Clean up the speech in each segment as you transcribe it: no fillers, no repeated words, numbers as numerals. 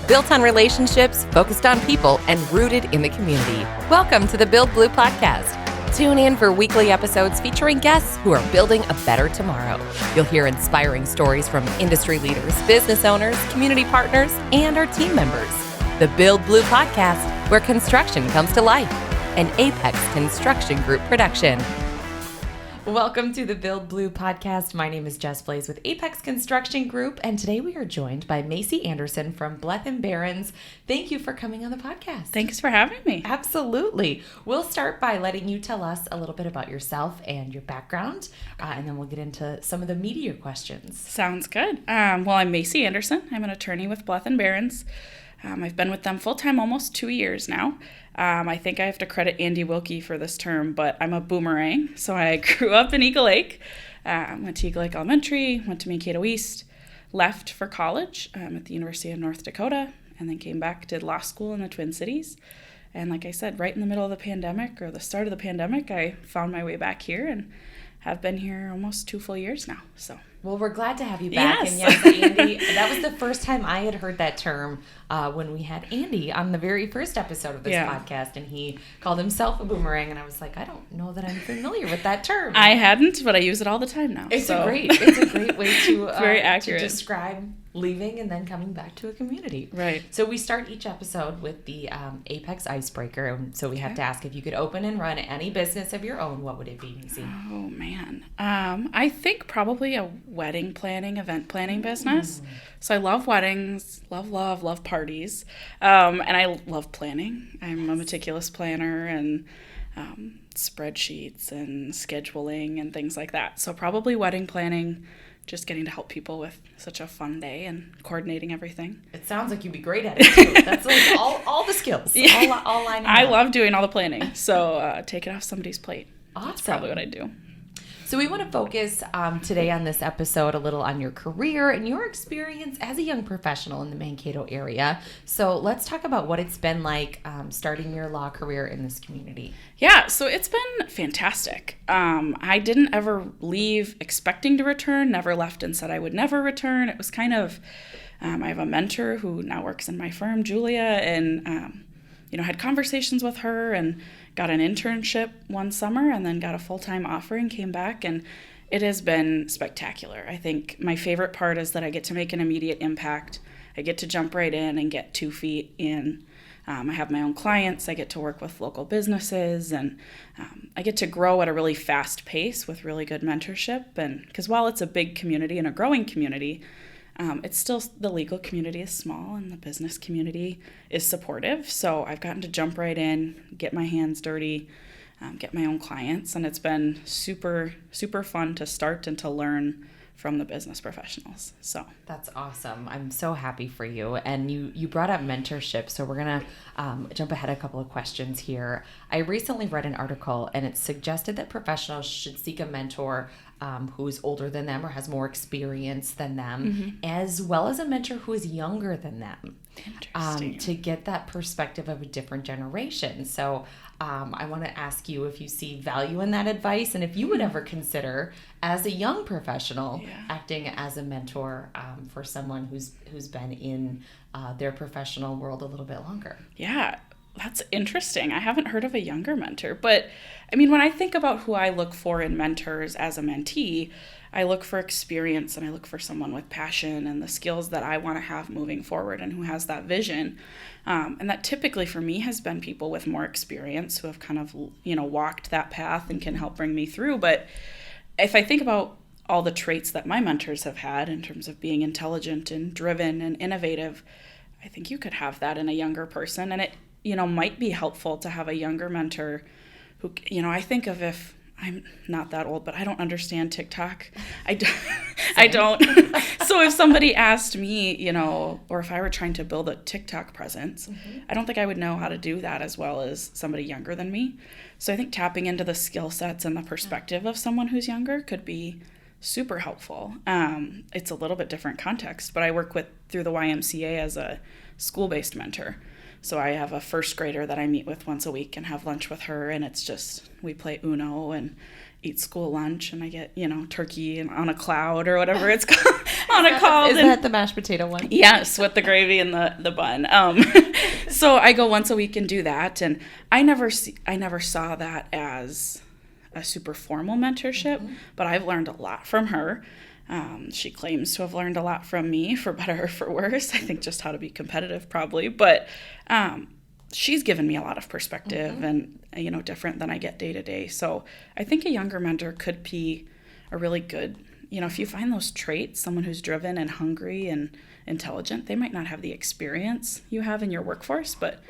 built on relationships, focused on people, and rooted in the community. Welcome to the Build Blue podcast. Tune in for weekly episodes featuring guests who are building a better tomorrow. You'll hear inspiring stories from industry leaders, business owners, community partners, and our team members. The Build Blue podcast, where construction comes to life. An Apex Construction Group production. Welcome to the Build Blue podcast. My name is Jess Blaze with Apex Construction Group, and today we are joined by Macy Anderson from Blethen Berens. Thank you for coming on the podcast. Thanks for having me. Absolutely. We'll start by letting you tell us a little bit about yourself and your background, and then we'll get into some of the meatier questions. Sounds good. Well, I'm Macy Anderson. I'm an attorney with Blethen Berens. I've been with them full-time almost 2 years now. I think I have to credit Andy Wilkie for this term, but I'm a boomerang. So I grew up in Eagle Lake, went to Eagle Lake Elementary, went to Mankato East, left for college at the University of North Dakota, and then came back, did law school in the Twin Cities. And like I said, right in the middle of the pandemic, or the start of the pandemic, I found my way back here and have been here almost 2 full years now. So. Well, we're glad to have you back. Yes. And yes, Andy, that was the first time I had heard that term when we had Andy on the very first episode of this podcast, and he called himself a boomerang, and I was like, I don't know that I'm familiar with that term. I hadn't, but I use it all the time now. It's a great way to very accurate. To describe leaving and then coming back to a community. Right. So we start each episode with the Apex Icebreaker. And so we have to ask, if you could open and run any business of your own, what would it be, Macy? Oh, man. I think probably a wedding planning, event planning business. So I love weddings, love parties. And I love planning. I'm a meticulous planner and spreadsheets and scheduling and things like that. So probably wedding planning, just getting to help people with such a fun day and coordinating everything. It sounds like you'd be great at it, too. That's like all the skills, all lining up. I love doing all the planning, so take it off somebody's plate. Awesome. That's probably what I do. So we want to focus today on this episode a little on your career and your experience as a young professional in the Mankato area. So let's talk about what it's been like starting your law career in this community. Yeah, so it's been fantastic. I didn't ever leave expecting to return, never left and said I would never return. It was kind of, I have a mentor who now works in my firm, Julia, and had conversations with her and got an internship one summer and then got a full-time offer and came back, and it has been spectacular. I think my favorite part is that I get to make an immediate impact. I get to jump right in and get 2 feet in. I have my own clients. I get to work with local businesses, and I get to grow at a really fast pace with really good mentorship. And because while it's a big community and a growing community, it's still, the legal community is small and the business community is supportive. So I've gotten to jump right in, get my hands dirty, get my own clients. And it's been super, super fun to start and to learn from the business professionals. So that's awesome. I'm so happy for you. And you brought up mentorship. So we're going to jump ahead a couple of questions here. I recently read an article, and it suggested that professionals should seek a mentor who is older than them or has more experience than them, as well as a mentor who is younger than them, to get that perspective of a different generation. So I want to ask you if you see value in that advice, and if you would ever consider, as a young professional, acting as a mentor for someone who's been in their professional world a little bit longer. Yeah. That's interesting. I haven't heard of a younger mentor, but I mean, when I think about who I look for in mentors as a mentee, I look for experience and I look for someone with passion and the skills that I want to have moving forward and who has that vision. And that typically for me has been people with more experience who have kind of, walked that path and can help bring me through. But if I think about all the traits that my mentors have had in terms of being intelligent and driven and innovative, I think you could have that in a younger person. And it might be helpful to have a younger mentor who, I think of, if I'm not that old, but I don't understand TikTok. I don't. So if somebody asked me, or if I were trying to build a TikTok presence, I don't think I would know how to do that as well as somebody younger than me. So I think tapping into the skill sets and the perspective of someone who's younger could be super helpful. It's a little bit different context, but I work through the YMCA as a school-based mentor. So I have a first grader that I meet with once a week and have lunch with her, and it's just, we play Uno and eat school lunch, and I get, turkey and on a cloud or whatever it's called. on a call. Is that the mashed potato one? Yes, with the gravy and the bun. So I go once a week and do that, and I never saw that as a super formal mentorship, but I've learned a lot from her. She claims to have learned a lot from me, for better or for worse. I think just how to be competitive, probably, but she's given me a lot of perspective and, different than I get day to day. So I think a younger mentor could be a really good, if you find those traits, someone who's driven and hungry and intelligent, they might not have the experience you have in your workforce, but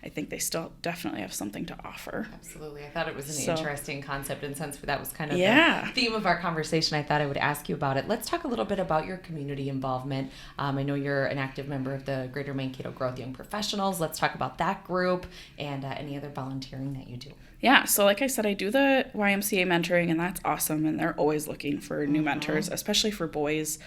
I think they still definitely have something to offer. Absolutely. I thought it was an interesting concept, and since that was kind of the theme of our conversation, I thought I would ask you about it. Let's talk a little bit about your community involvement. I know you're an active member of the Greater Mankato Growth Young Professionals. Let's talk about that group and any other volunteering that you do. Yeah, so like I said, I do the YMCA mentoring, and that's awesome, and they're always looking for new mentors, especially for boys.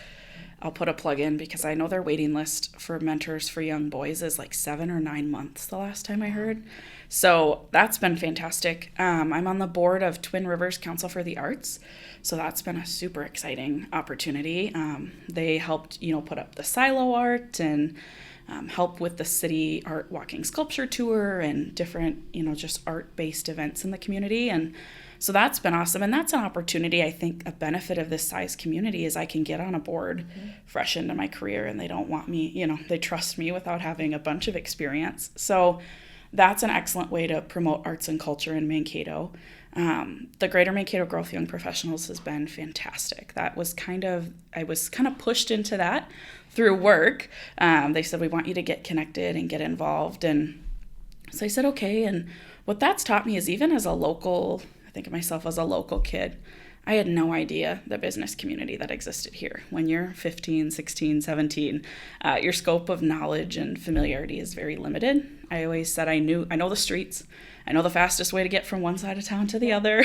I'll put a plug in because I know their waiting list for mentors for young boys is like 7 or 9 months the last time I heard. So that's been fantastic. I'm on the board of Twin Rivers Council for the Arts. So that's been a super exciting opportunity. They helped, put up the silo art and help with the city art walking sculpture tour and different, just art-based events in the community. And so that's been awesome. And that's an opportunity, I think, a benefit of this size community is I can get on a board fresh into my career, and they don't want me, they trust me without having a bunch of experience. So that's an excellent way to promote arts and culture in Mankato. The Greater Mankato Growth Young Professionals has been fantastic. I was kind of pushed into that through work. They said, we want you to get connected and get involved. And so I said, okay. And what that's taught me is even as a local, I think of myself as a local kid, I had no idea the business community that existed here. When you're 15, 16, 17, your scope of knowledge and familiarity is very limited. I always said I know the streets. I know the fastest way to get from one side of town to the other,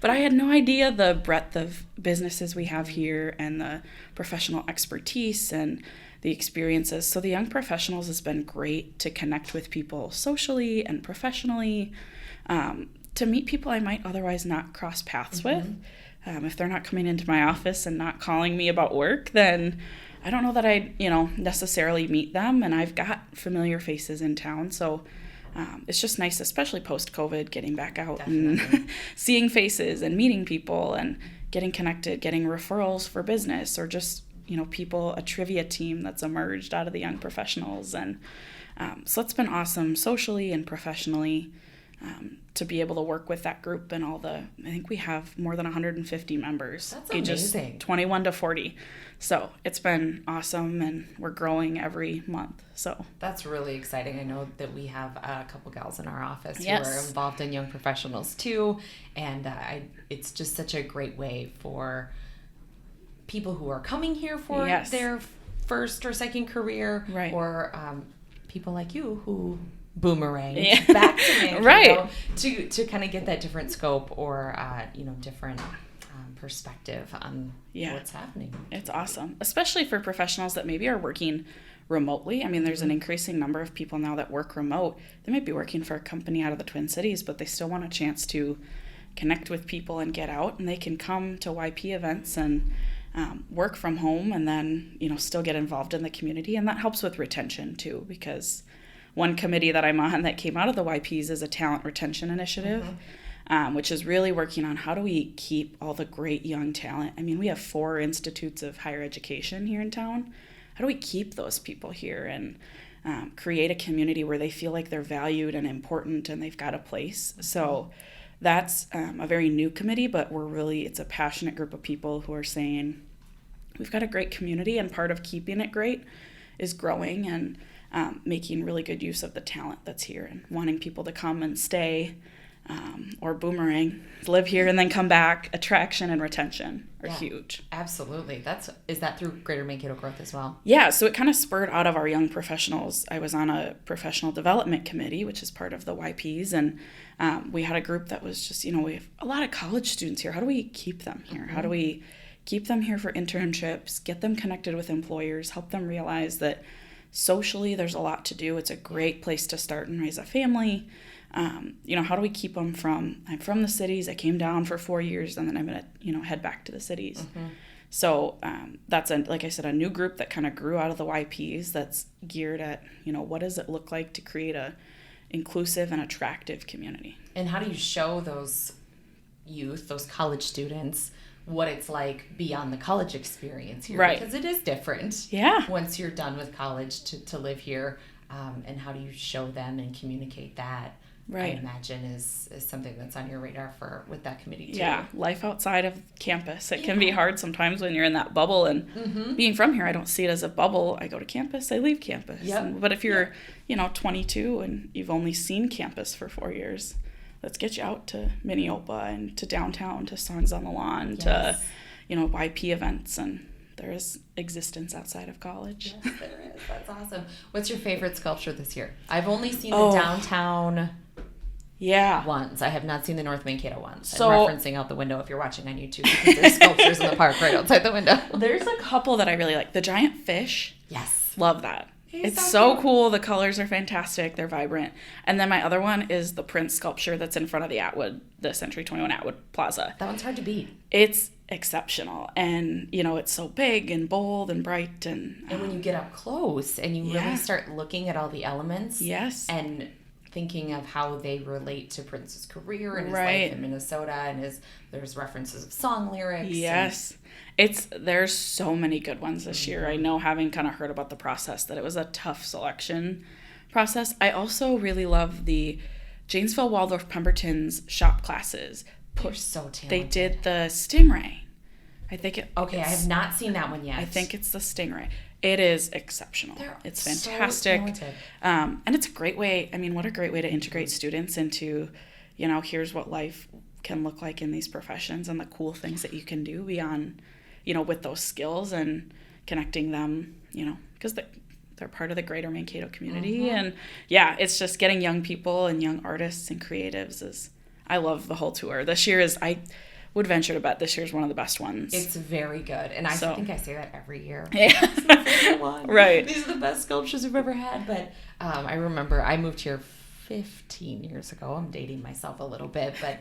but I had no idea the breadth of businesses we have here and the professional expertise and the experiences. So the Young Professionals has been great to connect with people socially and professionally, to meet people I might otherwise not cross paths with. If they're not coming into my office and not calling me about work, then I don't know that I'd, necessarily meet them. And I've got familiar faces in town. So it's just nice, especially post-COVID, getting back out and seeing faces and meeting people and getting connected, getting referrals for business or just, people, a trivia team that's emerged out of the Young Professionals. And so it's been awesome socially and professionally. To be able to work with that group and I think we have more than 150 members. That's ages amazing. 21 to 40. So it's been awesome, and we're growing every month. So that's really exciting. I know that we have a couple gals in our office who Yes. are involved in Young Professionals too, and it's just such a great way for people who are coming here for Yes. their first or second career, Right. or people like you who boomerang Yeah. back to Mankato, Right. to kind of get that different scope or different perspective on what's happening. It's awesome, especially for professionals that maybe are working remotely. I mean, there's an increasing number of people now that work remote. They might be working for a company out of the Twin Cities, but they still want a chance to connect with people and get out, and they can come to YP events and work from home and then, still get involved in the community. And that helps with retention too, because one committee that I'm on that came out of the YPs is a talent retention initiative, which is really working on how do we keep all the great young talent. I mean, we have 4 institutes of higher education here in town. How do we keep those people here and create a community where they feel like they're valued and important and they've got a place? So that's a very new committee, but it's a passionate group of people who are saying, we've got a great community, and part of keeping it great is growing and making really good use of the talent that's here and wanting people to come and stay, or boomerang, live here and then come back. Attraction and retention are huge. Absolutely. Is that through Greater Mankato Growth as well? Yeah, so it kind of spurred out of our Young Professionals. I was on a professional development committee, which is part of the YPs, and we had a group that was just, we have a lot of college students here. How do we keep them here? How do we keep them here for internships, get them connected with employers, help them realize that socially there's a lot to do. It's a great place to start and raise a family. How do we keep them I'm from the cities. I came down for 4 years, and then I'm going to, head back to the cities. So that's, like I said, a new group that kind of grew out of the YPs that's geared at, what does it look like to create a inclusive and attractive community. And how do you show those youth, those college students, what it's like beyond the college experience here? Right. Because it is different. Yeah. Once you're done with college to live here. And how do you show them and communicate that? Right. I imagine is something that's on your radar with that committee too. Yeah, life outside of campus. It can be hard sometimes when you're in that bubble. And being from here, I don't see it as a bubble. I go to campus, I leave campus. Yep. But if you're, 22 and you've only seen campus for 4 years, let's get you out to Minneopa and to downtown, to Songs on the Lawn, to, YP events. And there is existence outside of college. Yes, there is. That's awesome. What's your favorite sculpture this year? I've only seen the downtown ones. I have not seen the North Mankato ones. So, I'm referencing out the window if you're watching on YouTube, because there's sculptures in the park right outside the window. There's a couple that I really like. The giant fish. Yes. Love that. He's it's so cool. The colors are fantastic. They're vibrant. And then my other one is the Prince sculpture that's in front of the Century 21 Atwood Plaza. That one's hard to beat. It's exceptional. And, it's so big and bold and bright. And when you get up close and you really start looking at all the elements. Yes. And thinking of how they relate to Prince's career and his life in Minnesota, and there's references of song lyrics. Yes. There's so many good ones this year. I know, having kind of heard about the process, that it was a tough selection process. I also really love the Janesville Waldorf Pemberton's shop classes. They're so talented. They did the Stingray. I think I have not seen that one yet. I think it's the Stingray. It is exceptional. It's fantastic. So talented. And it's a great way. I mean, what a great way to integrate students into, here's what life can look like in these professions and the cool things that you can do beyond, with those skills, and connecting them, because they're part of the greater Mankato community. And it's just getting young people and young artists and creatives I love the whole tour. This year I would venture to bet this year's one of the best ones. It's very good. And I think I say that every year. Yeah. Right. These are the best sculptures we've ever had. But I remember I moved here 15 years ago. I'm dating myself a little bit. But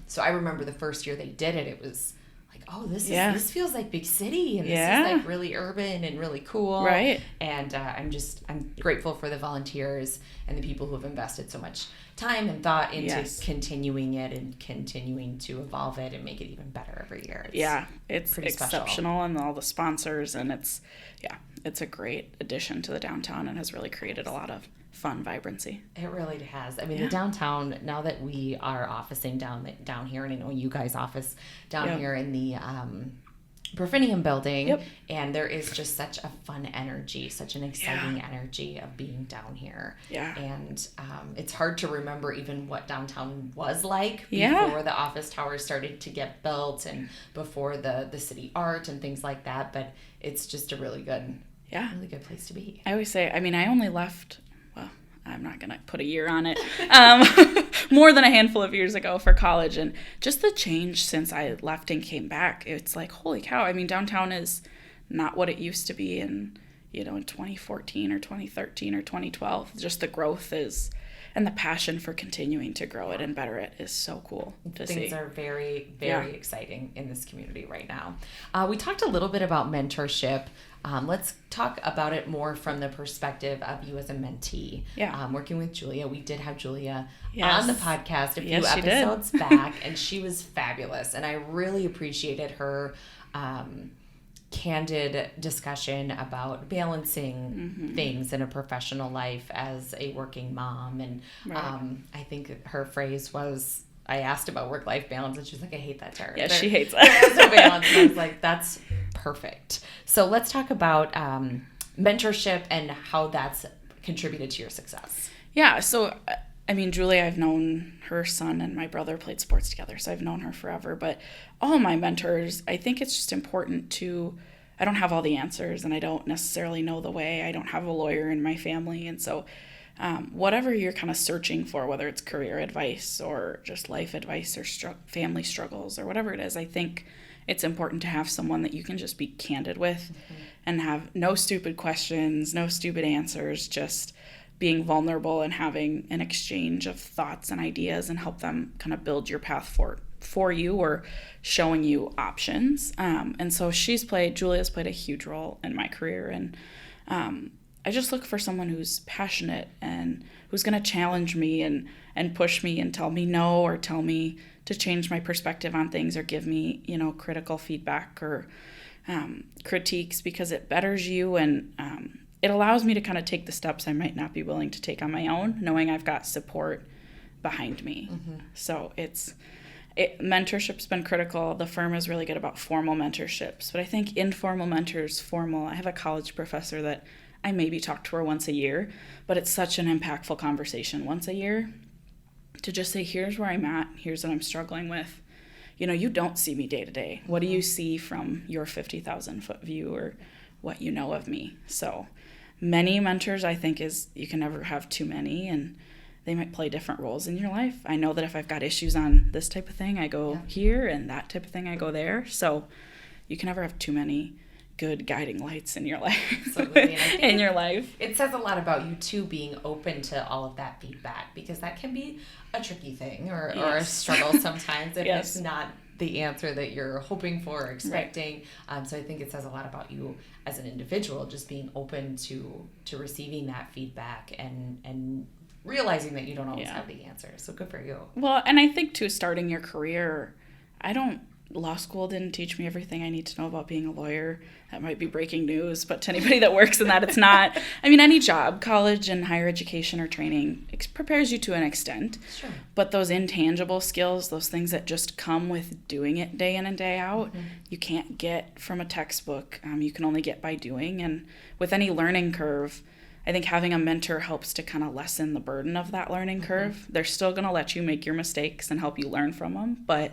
so I remember the first year they did it, it was like, oh, this feels like big city. And this is like really urban and really cool. Right. And I'm grateful for the volunteers and the people who have invested so much time and thought into continuing it and continuing to evolve it and make it even better every year. It's exceptional special. And all the sponsors, and it's a great addition to the downtown and has really created a lot of fun vibrancy. It really has. I mean, the downtown, now that we are officing down here, and I know you guys office down here in the Blethen building, and there is just such a fun energy, such an exciting energy of being down here. And it's hard to remember even what downtown was like before the office towers started to get built and before the city art and things like that, but it's just a really good place to be. I always say, I mean, I only left, well, I'm not going to put a year on it, more than a handful of years ago for college. And just the change since I left and came back, it's like, holy cow. I mean, downtown is not what it used to be in 2014 or 2013 or 2012. Just the growth is, and the passion for continuing to grow it and better it is so cool to see. Things are very, very exciting in this community right now. We talked a little bit about mentorship. Let's talk about it more from the perspective of you as a mentee. Working with Julia. We did have Julia on the podcast a few episodes back, and she was fabulous. And I really appreciated her candid discussion about balancing things in a professional life as a working mom. And I think her phrase was, I asked about work-life balance, and she's like, I hate that term. Yeah, she hates that. There's no balance. And I was like, that's perfect. So let's talk about mentorship and how that's contributed to your success. Yeah, so, I mean, Julie, I've known her son and my brother played sports together, so I've known her forever. But all my mentors, I think it's just important I don't have all the answers, and I don't necessarily know the way. I don't have a lawyer in my family, and so whatever you're kind of searching for, whether it's career advice or just life advice or family struggles or whatever it is, I think it's important to have someone that you can just be candid with and have no stupid questions, no stupid answers, just being vulnerable and having an exchange of thoughts and ideas and help them kind of build your path for you or showing you options. And so Julia's played a huge role in my career. And I just look for someone who's passionate and who's going to challenge me and push me and tell me no, or tell me to change my perspective on things, or give me, critical feedback or critiques, because it betters you, and it allows me to kind of take the steps I might not be willing to take on my own, knowing I've got support behind me. So mentorship's been critical. The firm is really good about formal mentorships, but I think informal mentors, I have a college professor that I maybe talk to her once a year, but it's such an impactful conversation once a year to just say, here's where I'm at, here's what I'm struggling with. You don't see me day to day. What do you see from your 50,000 foot view, or what you know of me? So many mentors, I think, you can never have too many, and they might play different roles in your life. I know that if I've got issues on this type of thing, I go here, and that type of thing, I go there. So you can never have too many good guiding lights in your life. Absolutely. And I think in your life. It says a lot about you too, being open to all of that feedback, because that can be a tricky thing or a struggle sometimes if it's not the answer that you're hoping for or expecting. Right. So I think it says a lot about you as an individual, just being open to receiving that feedback and realizing that you don't always have the answer. So good for you. Well, and I think too, starting your career, law school didn't teach me everything I need to know about being a lawyer. That might be breaking news, but to anybody that works in that, it's not. Any job, college and higher education or training prepares you to an extent. Sure. But those intangible skills, those things that just come with doing it day in and day out, you can't get from a textbook. You can only get by doing. And with any learning curve, I think having a mentor helps to kind of lessen the burden of that learning curve. They're still going to let you make your mistakes and help you learn from them, but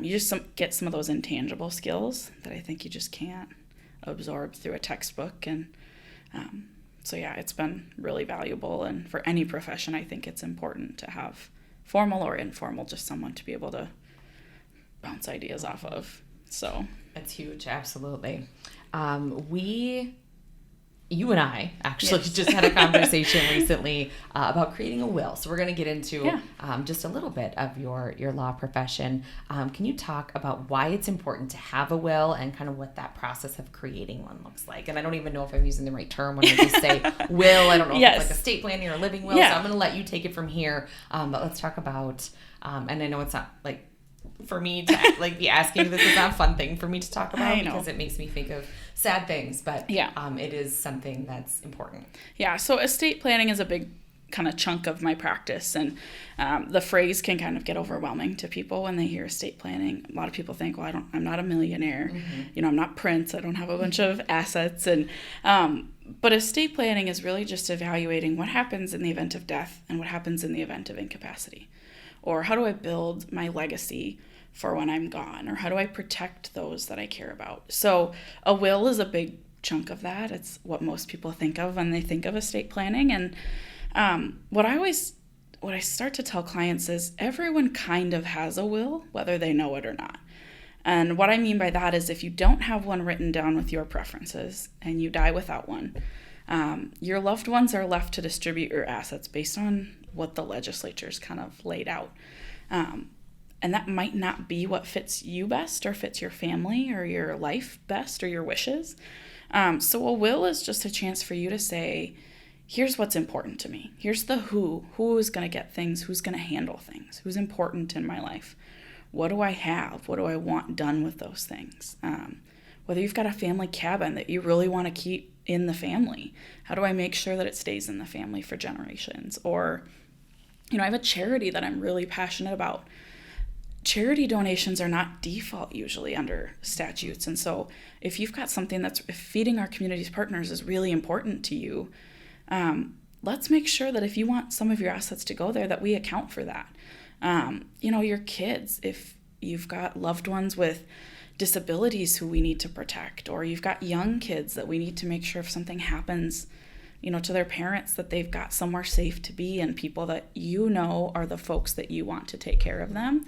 you just get some of those intangible skills that I think you just can't absorb through a textbook. And so it's been really valuable. And for any profession, I think it's important to have formal or informal, just someone to be able to bounce ideas off of. So that's huge. Absolutely. You and I actually just had a conversation recently about creating a will. So we're going to get into just a little bit of your law profession. Can you talk about why it's important to have a will and kind of what that process of creating one looks like? And I don't even know if I'm using the right term when I just say will. I don't know if it's like estate planning or living will. So I'm going to let you take it from here. But let's talk about, and I know it's not like for me to be asking, this is not a fun thing for me to talk about because it makes me think of sad things, but it is something that's important. Yeah, so estate planning is a big kind of chunk of my practice, and the phrase can kind of get overwhelming to people when they hear estate planning. A lot of people think, well, I'm not a millionaire, I'm not Prince, I don't have a bunch of assets, and but estate planning is really just evaluating what happens in the event of death and what happens in the event of incapacity. Or how do I build my legacy for when I'm gone? Or how do I protect those that I care about? So a will is a big chunk of that. It's what most people think of when they think of estate planning. And what I start to tell clients is everyone kind of has a will, whether they know it or not. And what I mean by that is if you don't have one written down with your preferences and you die without one, your loved ones are left to distribute your assets based on what the legislature's kind of laid out. And that might not be what fits you best or fits your family or your life best or your wishes. So a will is just a chance for you to say, here's what's important to me. Here's the who is going to get things, who's going to handle things, who's important in my life. What do I have? What do I want done with those things? Whether you've got a family cabin that you really want to keep in the family, how do I make sure that it stays in the family for generations? Or, I have a charity that I'm really passionate about. Charity donations are not default usually under statutes. And so if you've got something if feeding our community's partners is really important to you, let's make sure that if you want some of your assets to go there, that we account for that. Your kids, if you've got loved ones with disabilities who we need to protect, or you've got young kids that we need to make sure if something happens, to their parents, that they've got somewhere safe to be and people that are the folks that you want to take care of them.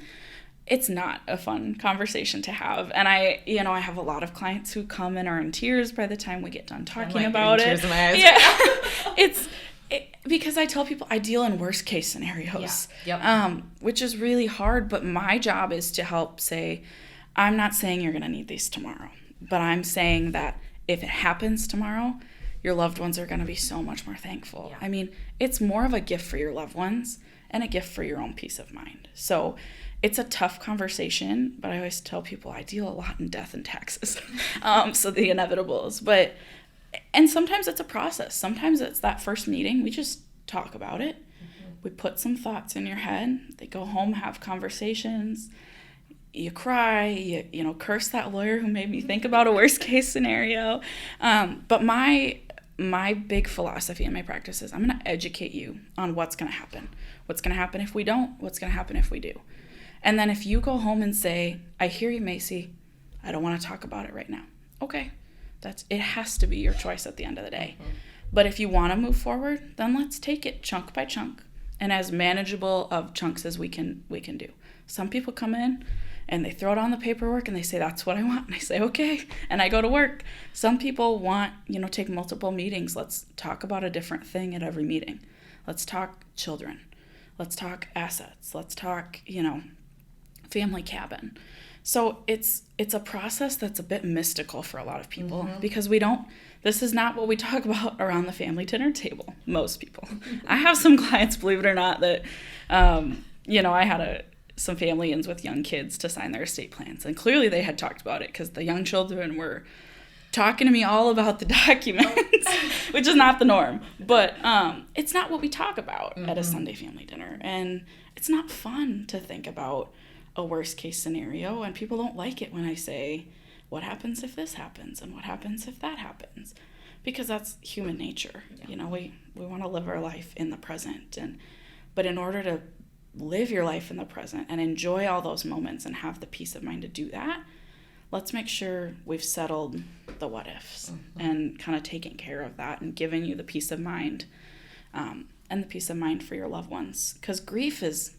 It's not a fun conversation to have. And I have a lot of clients who come and are in tears by the time we get done talking about it. Tears in my eyes. Yeah. Because I tell people I deal in worst case scenarios, which is really hard. But my job is to help say, I'm not saying you're going to need these tomorrow, but I'm saying that if it happens tomorrow, your loved ones are going to be so much more thankful. Yeah. I mean, it's more of a gift for your loved ones and a gift for your own peace of mind. So it's a tough conversation, but I always tell people I deal a lot in death and taxes. So the inevitables, and sometimes it's a process. Sometimes it's that first meeting. We just talk about it. Mm-hmm. We put some thoughts in your head. They go home, have conversations. You cry, you curse that lawyer who made me think about a worst case scenario. But my big philosophy in my practice is I'm going to educate you on what's going to happen. What's going to happen if we don't? What's going to happen if we do? And then if you go home and say, I hear you, Macy, I don't want to talk about it right now. Okay. It has to be your choice at the end of the day. Mm-hmm. But if you want to move forward, then let's take it chunk by chunk and as manageable of chunks as we can do. Some people come in and they throw it on the paperwork and they say, that's what I want. And I say, okay. And I go to work. Some people want, take multiple meetings. Let's talk about a different thing at every meeting. Let's talk children. Let's talk assets. Let's talk, family cabin. So it's a process that's a bit mystical for a lot of people because this is not what we talk about around the family dinner table, most people. I have some clients, believe it or not, that, I had some family-ins with young kids to sign their estate plans. And clearly they had talked about it because the young children were talking to me all about the documents, which is not the norm. But it's not what we talk about at a Sunday family dinner. And it's not fun to think about a worst case scenario, and people don't like it when I say, what happens if this happens and what happens if that happens, because that's human nature. We want to live our life in the present, but in order to live your life in the present and enjoy all those moments and have the peace of mind to do that, let's make sure we've settled the what ifs and kind of taken care of that and given you the peace of mind and the peace of mind for your loved ones, because grief is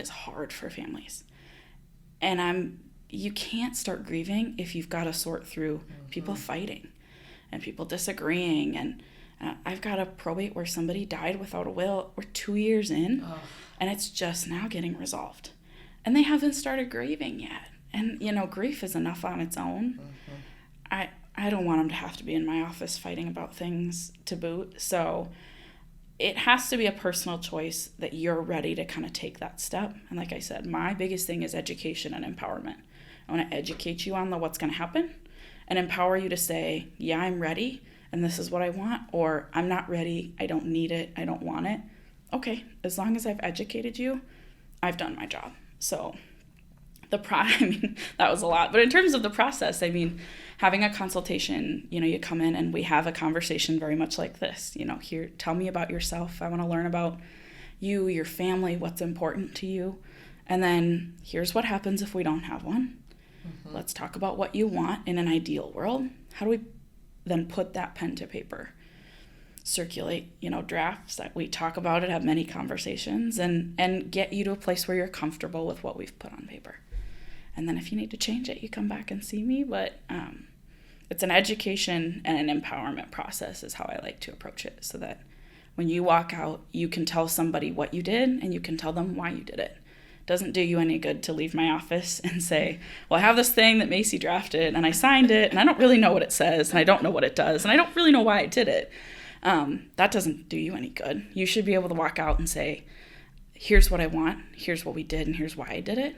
hard for families. And you can't start grieving if you've got to sort through people fighting and people disagreeing. And I've got a probate where somebody died without a will. We're 2 years in, and it's just now getting resolved. And they haven't started grieving yet. And, grief is enough on its own. I don't want them to have to be in my office fighting about things to boot. So it has to be a personal choice that you're ready to kind of take that step. And like I said, my biggest thing is education and empowerment. I want to educate you on what's going to happen and empower you to say, yeah, I'm ready and this is what I want, or I'm not ready, I don't need it, I don't want it. Okay, as long as I've educated you, I've done my job. So that was a lot. But in terms of the process, having a consultation, you come in and we have a conversation very much like this. Here, tell me about yourself. I want to learn about you, your family, what's important to you. And then here's what happens if we don't have one. Let's talk about what you want in an ideal world. How do we then put that pen to paper? Circulate, drafts that we talk about it, have many conversations, and get you to a place where you're comfortable with what we've put on paper. And then if you need to change it, you come back and see me. But it's an education and an empowerment process is how I like to approach it, so that when you walk out, you can tell somebody what you did and you can tell them why you did it. It doesn't do you any good to leave my office and say, well, I have this thing that Macy drafted and I signed it and I don't really know what it says and I don't know what it does and I don't really know why I did it. That doesn't do you any good. You should be able to walk out and say, here's what I want, here's what we did, and here's why I did it.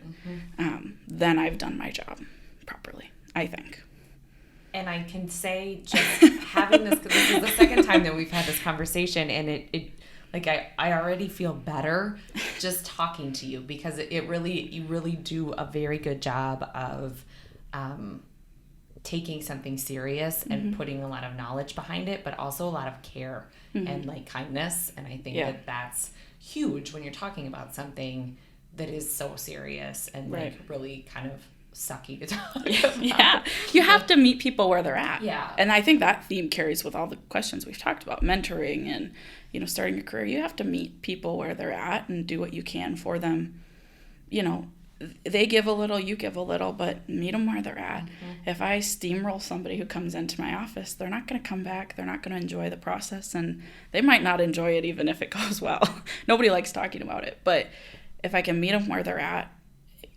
Then I've done my job properly, I think. And I can say, just having this is the second time that we've had this conversation, and it I already feel better just talking to you, because you really do a very good job of taking something serious and putting a lot of knowledge behind it, but also a lot of care and kindness. And I think that that's huge when you're talking about something that is so serious and really kind of sucky to talk about. Yeah, you have to meet people where they're at. Yeah. And I think that theme carries with all the questions we've talked about, mentoring and starting your career. You have to meet people where they're at and do what you can for them. they give a little, you give a little, but meet them where they're at. If I steamroll somebody who comes into my office, they're not going to come back. They're not going to enjoy the process, and they might not enjoy it even if it goes well. Nobody likes talking about it. But if I can meet them where they're at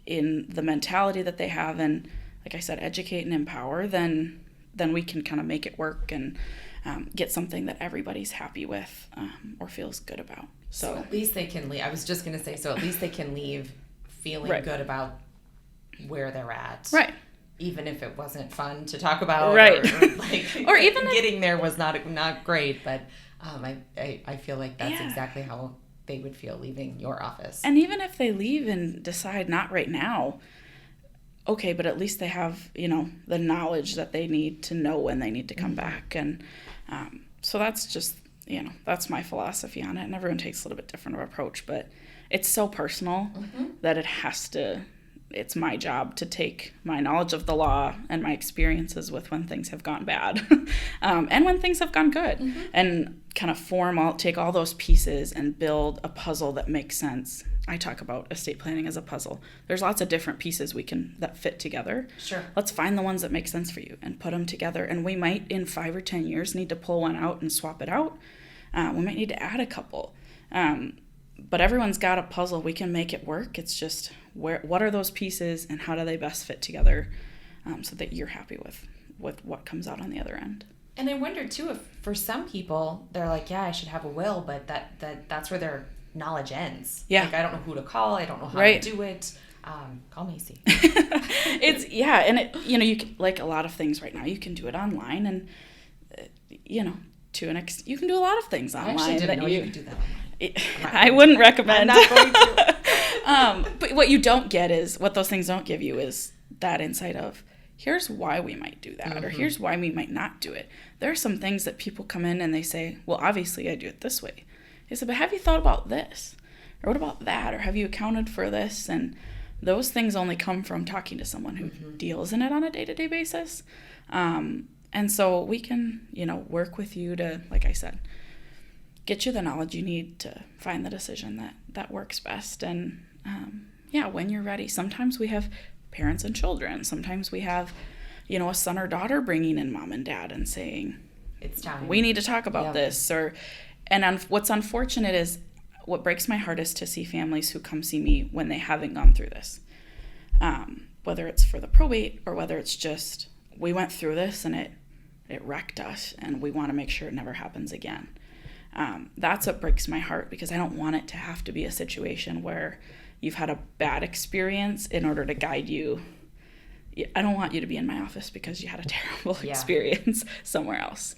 in the mentality that they have, and like I said, educate and empower, then we can kind of make it work and get something that everybody's happy with or feels good about. So at least they can leave. I was just going to say, so at least they can leave feeling good about where they're at. Right. Even if it wasn't fun to talk about. Right. Or even getting there was not great, but I feel like that's exactly how they would feel leaving your office. And even if they leave and decide not right now, okay, but at least they have, the knowledge that they need to know when they need to come back. And so that's just, that's my philosophy on it. And everyone takes a little bit different of approach, but it's so personal that it's my job to take my knowledge of the law and my experiences with when things have gone bad and when things have gone good and kind of take all those pieces and build a puzzle that makes sense. I talk about estate planning as a puzzle. There's lots of different pieces that fit together. Sure. Let's find the ones that make sense for you and put them together. And we might, in 5 or 10 years, need to pull one out and swap it out. We might need to add a couple. But everyone's got a puzzle. We can make it work. It's just what are those pieces and how do they best fit together so that you're happy with what comes out on the other end. And I wonder, too, if for some people, they're like, yeah, I should have a will, but that's where their knowledge ends. Yeah. Like, I don't know who to call. I don't know how to do it. Call Macy. And it, you can, like a lot of things right now, you can do it online and, to an extent, you can do a lot of things online. I actually didn't know you could do that online. I wouldn't recommend. I'm not going to. But what you don't get is, what those things don't give you is that insight of, here's why we might do that, or here's why we might not do it. There are some things that people come in and they say, well, obviously I do it this way. I said, but have you thought about this? Or what about that? Or have you accounted for this? And those things only come from talking to someone who deals in it on a day-to-day basis. And so we can, work with you to, like I said, get you the knowledge you need to find the decision that works best. And when you're ready. Sometimes we have parents and children. Sometimes we have, a son or daughter bringing in mom and dad and saying, it's time. We need to talk about this. What's unfortunate is, what breaks my heart is to see families who come see me when they haven't gone through this. Whether it's for the probate or whether it's just, we went through this and it wrecked us and we want to make sure it never happens again. That's what breaks my heart, because I don't want it to have to be a situation where you've had a bad experience in order to guide you. I don't want you to be in my office because you had a terrible experience somewhere else.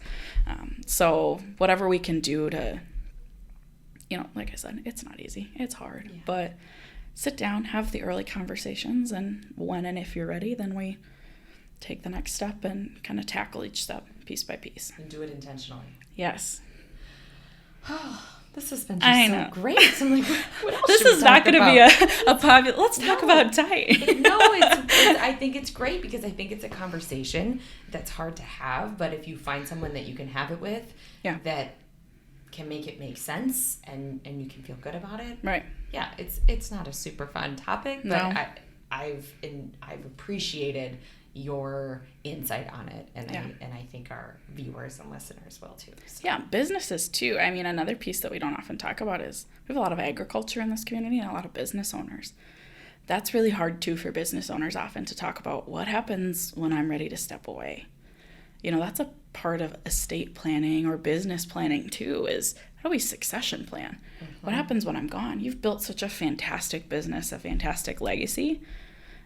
So whatever we can do to, like I said, it's not easy. It's hard. Yeah. But sit down, have the early conversations, and when and if you're ready, then we take the next step and kind of tackle each step piece by piece. And do it intentionally. Yes. This has been just so great. So I'm like, what else this is not going to be a popular. Let's talk about diet. No, I think it's great, because I think it's a conversation that's hard to have. But if you find someone that you can have it with, that can make it make sense, and you can feel good about it. Right. Yeah, it's not a super fun topic, but I've appreciated your insight on it, and I think our viewers and listeners will too. So. Yeah, businesses too. I mean, another piece that we don't often talk about is we have a lot of agriculture in this community and a lot of business owners. That's really hard too for business owners often to talk about. What happens when I'm ready to step away? That's a part of estate planning or business planning too, is how do we succession plan? What happens when I'm gone? You've built such a fantastic business, a fantastic legacy.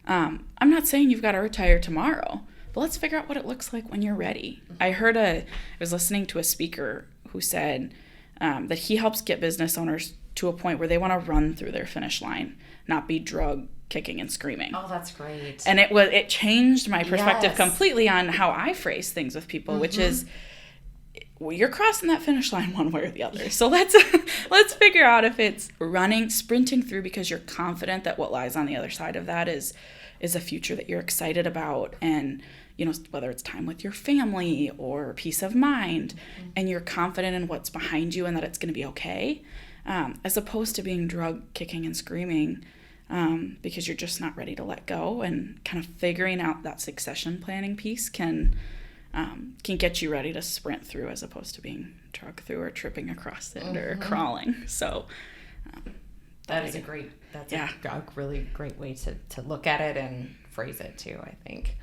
I'm not saying you've got to retire tomorrow, but let's figure out what it looks like when you're ready. I was listening to a speaker who said that he helps get business owners to a point where they want to run through their finish line, not be drug kicking and screaming. Oh, that's great. And it changed my perspective completely on how I phrase things with people, which is, well, you're crossing that finish line one way or the other. So let's figure out if it's sprinting through because you're confident that what lies on the other side of that is a future that you're excited about, and whether it's time with your family or peace of mind, and you're confident in what's behind you and that it's going to be okay, as opposed to being drug kicking and screaming. because you're just not ready to let go, and kind of figuring out that succession planning piece can get you ready to sprint through as opposed to being dragged through or tripping across it or crawling. So that's a really great way to look at it and phrase it too, I think.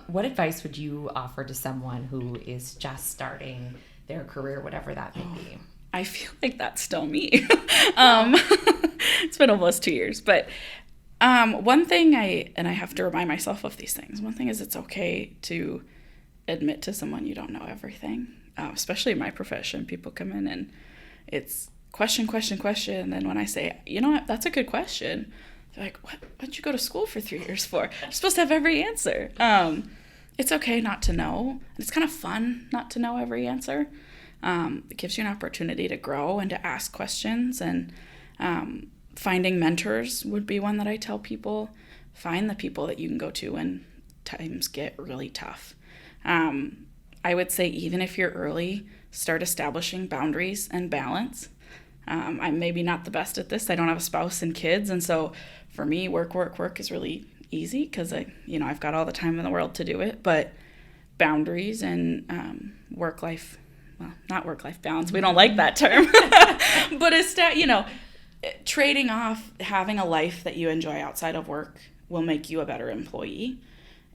What advice would you offer to someone who is just starting their career, whatever that may be? I feel like that's still me. It's been almost 2 years, but one thing I have to remind myself of these things. One thing is it's okay to admit to someone you don't know everything, especially in my profession. People come in and it's question. And when I say, you know what, that's a good question, they're like, what'd you go to school for 3 years for? You're supposed to have every answer. It's okay not to know. It's kind of fun not to know every answer. It gives you an opportunity to grow and to ask questions, and finding mentors would be one that I tell people. Find the people that you can go to when times get really tough. I would say even if you're early, start establishing boundaries and balance. I'm maybe not the best at this. I don't have a spouse and kids, and so for me, work is really easy because I've got all the time in the world to do it. But boundaries and not work-life balance. We don't like that term, but it's trading off having a life that you enjoy outside of work will make you a better employee.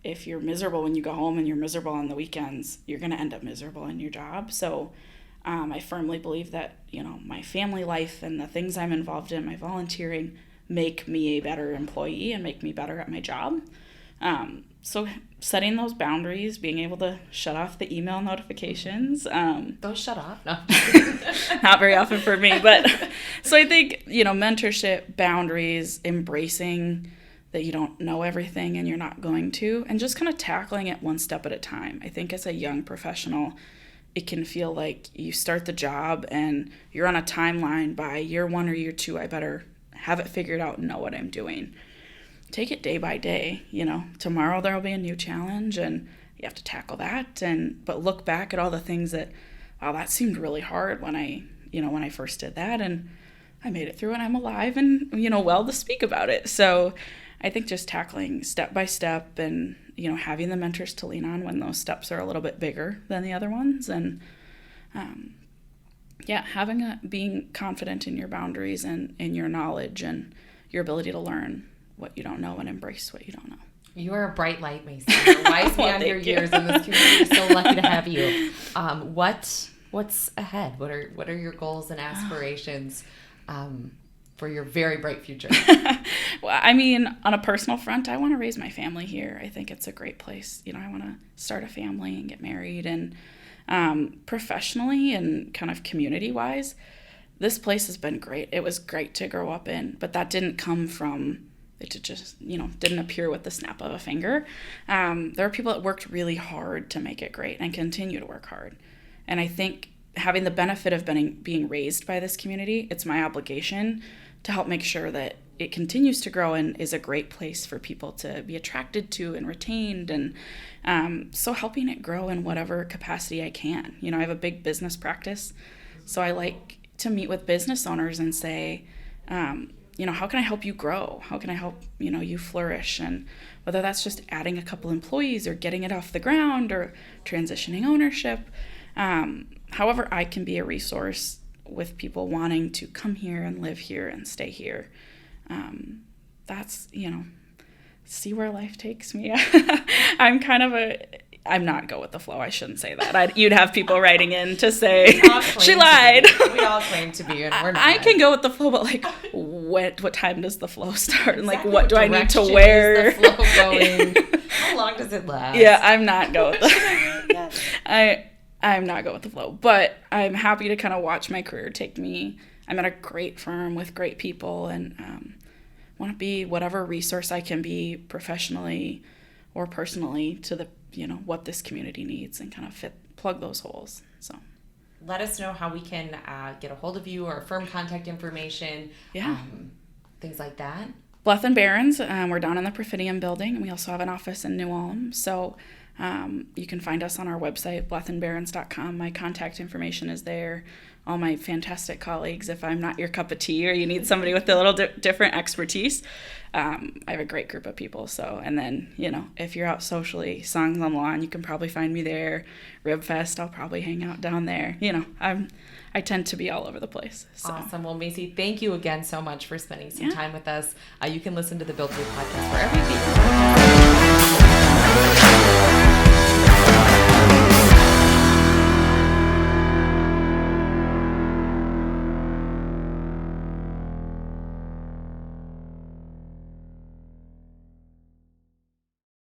If you're miserable when you go home and you're miserable on the weekends, you're going to end up miserable in your job. So I firmly believe that, my family life and the things I'm involved in, my volunteering, make me a better employee and make me better at my job. So setting those boundaries, being able to shut off the email notifications. Those shut off? No. Not very often for me. But so I think, mentorship, boundaries, embracing that you don't know everything and you're not going to, and just kind of tackling it one step at a time. I think as a young professional, it can feel like you start the job and you're on a timeline. By year 1 or year 2, I better have it figured out and know what I'm doing. Take it day by day. Tomorrow there'll be a new challenge and you have to tackle that. But look back at all the things that, wow, that seemed really hard when I first did that, and I made it through and I'm alive and, well to speak about it. So I think just tackling step by step and, having the mentors to lean on when those steps are a little bit bigger than the other ones. And, being confident in your boundaries and in your knowledge and your ability to learn what you don't know and embrace what you don't know. You are a bright light, Macy. You're wise beyond your years in this community. So lucky to have you. What's ahead? What are your goals and aspirations for your very bright future? Well, on a personal front, I want to raise my family here. I think it's a great place. I want to start a family and get married. And professionally and kind of community-wise, this place has been great. It was great to grow up in, but that didn't come from it. Just didn't appear with the snap of a finger. There are people that worked really hard to make it great and continue to work hard. And I think having the benefit of being raised by this community, it's my obligation to help make sure that it continues to grow and is a great place for people to be attracted to and retained. And so helping it grow in whatever capacity I can. I have a big business practice, so I like to meet with business owners and say, how can I help you grow? How can I help, you flourish? And whether that's just adding a couple employees or getting it off the ground or transitioning ownership, however I can be a resource with people wanting to come here and live here and stay here. That's, see where life takes me. I'm not go with the flow. I shouldn't say that. You'd have people writing in to say she lied. We all claim to be, and we're not. I can go with the flow, but what time does the flow start? And what do I need to wear? Is the flow going? How long does it last? Yeah, I'm not go with I'm not go with the flow, but I'm happy to kind of watch my career take me. I'm at a great firm with great people, and want to be whatever resource I can be professionally or personally to the what this community needs, and kind of plug those holes. So let us know how we can get a hold of you, or firm contact information, things like that. Blethen Berens, we're down in the Presidium building, and we also have an office in New Ulm. So You can find us on our website, blethenberens.com. My contact information is there. All my fantastic colleagues, if I'm not your cup of tea or you need somebody with a little different expertise, I have a great group of people. So, and then, if you're out socially, Songs on the Lawn, you can probably find me there. Rib Fest, I'll probably hang out down there. I tend to be all over the place. So. Awesome. Well, Macy, thank you again so much for spending some time with us. You can listen to the Build With podcast wherever you get your podcasts.